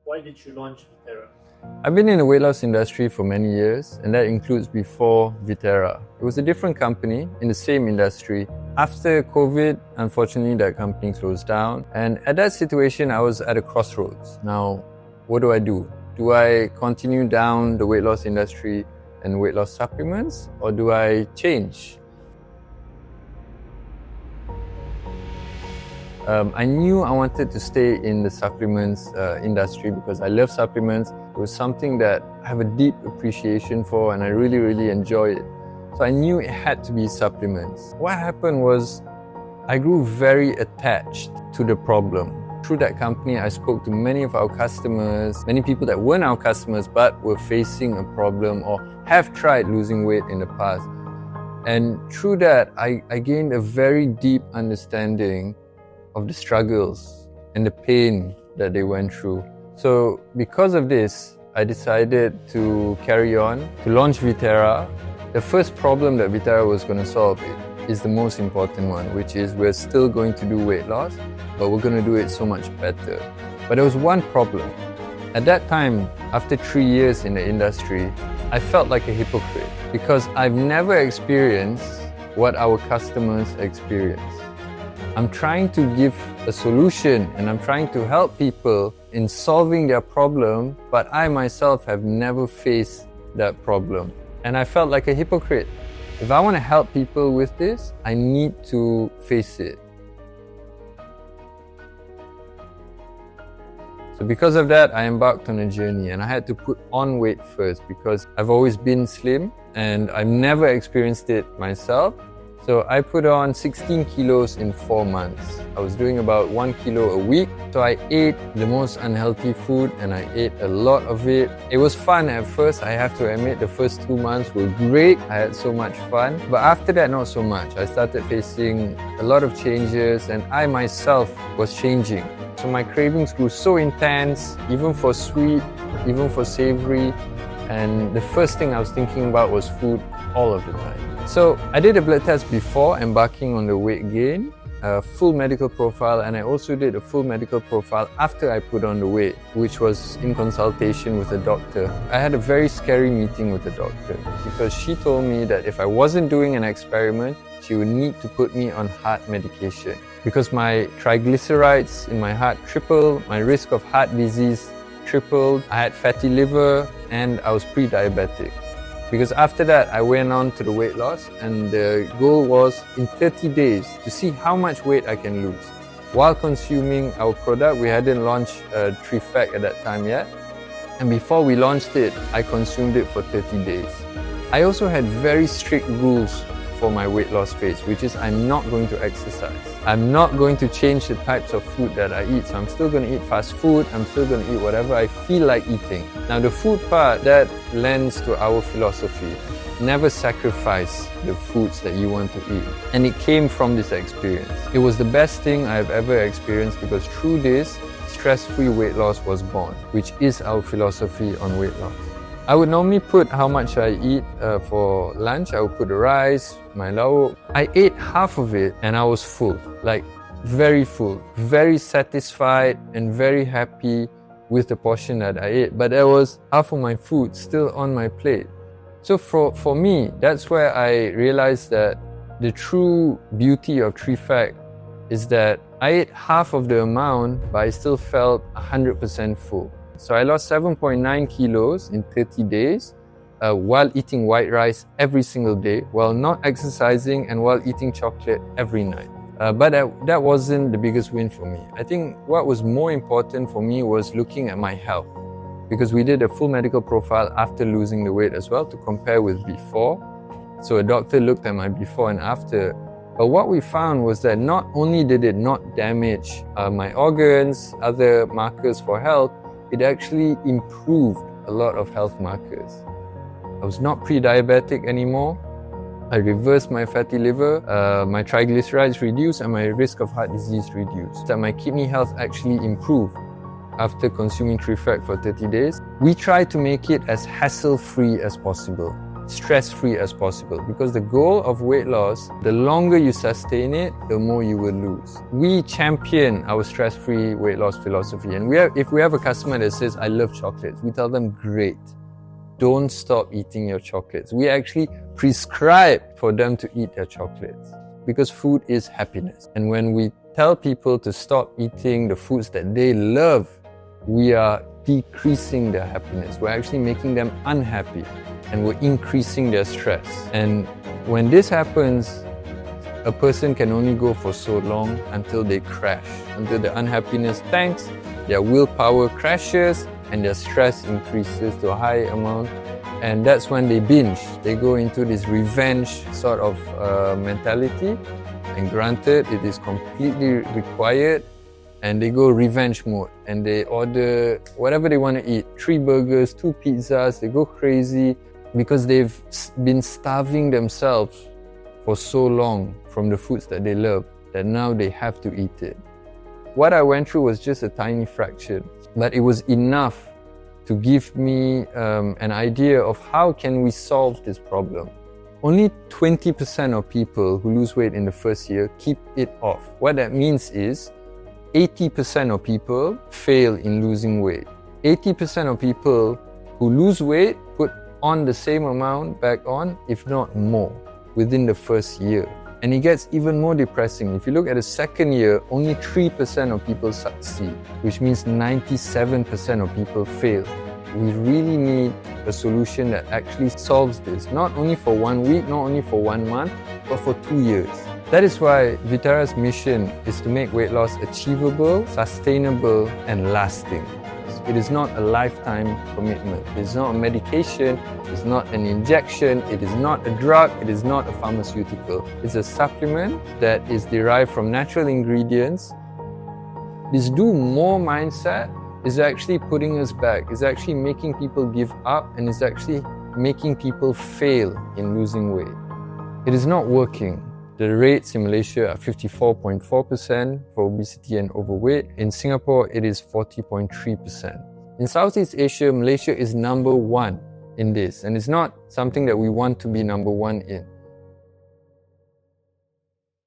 Why did you launch Vitera? I've been in the weight loss industry for many years, and that includes before Vitera. It was a different company in the same industry. After COVID, unfortunately, that company closed down. And at that situation, I was at a crossroads. Now, what do I do? Do I continue down the weight loss industry and weight loss supplements, or do I change? I knew I wanted to stay in the supplements industry because I love supplements. It was something that I have a deep appreciation for and I really, really enjoy it. So I knew it had to be supplements. What happened was I grew very attached to the problem. Through that company, I spoke to many of our customers, many people that weren't our customers but were facing a problem or have tried losing weight in the past. And through that, I gained a very deep understanding of the struggles and the pain that they went through. So because of this, I decided to carry on, to launch Vitera. The first problem that Vitera was going to solve is the most important one, which is we're still going to do weight loss, but we're going to do it so much better. But there was one problem. At that time, after 3 years in the industry, I felt like a hypocrite because I've never experienced what our customers experience. I'm trying to give a solution and I'm trying to help people in solving their problem, but I myself have never faced that problem. And I felt like a hypocrite. If I want to help people with this, I need to face it. So because of that, I embarked on a journey and I had to put on weight first because I've always been slim and I've never experienced it myself. So I put on 16 kilos in 4 months. I was doing about 1 kilo a week. So I ate the most unhealthy food and I ate a lot of it. It was fun at first, I have to admit. The first 2 months were great. I had so much fun. But after that, not so much. I started facing a lot of changes and I myself was changing. So my cravings grew so intense, even for sweet, even for savory. And the first thing I was thinking about was food all of the time. So I did a blood test before embarking on the weight gain, a full medical profile, and I also did a full medical profile after I put on the weight, which was in consultation with a doctor. I had a very scary meeting with the doctor because she told me that if I wasn't doing an experiment, she would need to put me on heart medication because my triglycerides in my heart tripled, my risk of heart disease tripled, I had fatty liver, and I was pre-diabetic. Because after that, I went on to the weight loss and the goal was in 30 days to see how much weight I can lose. While consuming our product, we hadn't launched Trifect at that time yet. And before we launched it, I consumed it for 30 days. I also had very strict rules for my weight loss phase, which is I'm not going to exercise. I'm not going to change the types of food that I eat. So I'm still going to eat fast food. I'm still going to eat whatever I feel like eating. Now the food part, that lends to our philosophy. Never sacrifice the foods that you want to eat. And it came from this experience. It was the best thing I've ever experienced because through this, stress-free weight loss was born, which is our philosophy on weight loss. I would normally put how much I eat for lunch. I would put the rice, my lauk. I ate half of it and I was full, like very full, very satisfied and very happy with the portion that I ate. But there was half of my food still on my plate. So for me, that's where I realized that the true beauty of Trifect is that I ate half of the amount, but I still felt 100% full. So I lost 7.9 kilos in 30 days while eating white rice every single day, while not exercising and while eating chocolate every night. But that wasn't the biggest win for me. I think what was more important for me was looking at my health because we did a full medical profile after losing the weight as well to compare with before. So a doctor looked at my before and after. But what we found was that not only did it not damage my organs, other markers for health, it actually improved a lot of health markers. I was not pre-diabetic anymore. I reversed my fatty liver, my triglycerides reduced, and my risk of heart disease reduced. And my kidney health actually improved after consuming Trifect for 30 days. We try to make it as hassle-free as possible. stress-free as possible, because the goal of weight loss, the longer you sustain it, the more you will lose. We champion our stress-free weight loss philosophy, and if we have a customer that says, I love chocolates, we tell them, great, don't stop eating your chocolates. We actually prescribe for them to eat their chocolates, because food is happiness. And when we tell people to stop eating the foods that they love, we are decreasing their happiness. We're actually making them unhappy, and we're increasing their stress. And when this happens, a person can only go for so long until they crash, until the unhappiness tanks, their willpower crashes, and their stress increases to a high amount. And that's when they binge. They go into this revenge sort of mentality. And granted, it is completely required. And they go revenge mode, and they order whatever they want to eat. 3 burgers, 2 pizzas, they go crazy because they've been starving themselves for so long from the foods that they love that now they have to eat it. What I went through was just a tiny fraction, but it was enough to give me an idea of how can we solve this problem. Only 20% of people who lose weight in the first year keep it off. What that means is 80% of people fail in losing weight. 80% of people who lose weight put on the same amount back on, if not more, within the first year. And it gets even more depressing. If you look at the second year, only 3% of people succeed, which means 97% of people fail. We really need a solution that actually solves this, not only for 1 week, not only for 1 month, but for 2 years. That is why Vitera's mission is to make weight loss achievable, sustainable, and lasting. It is not a lifetime commitment. It is not a medication, it is not an injection, it is not a drug, it is not a pharmaceutical. It's a supplement that is derived from natural ingredients. This do more mindset is actually putting us back. It's actually making people give up, and it's actually making people fail in losing weight. It is not working. The rates in Malaysia are 54.4% for obesity and overweight. In Singapore, it is 40.3%. In Southeast Asia, Malaysia is number 1 in this, and it's not something that we want to be number 1 in.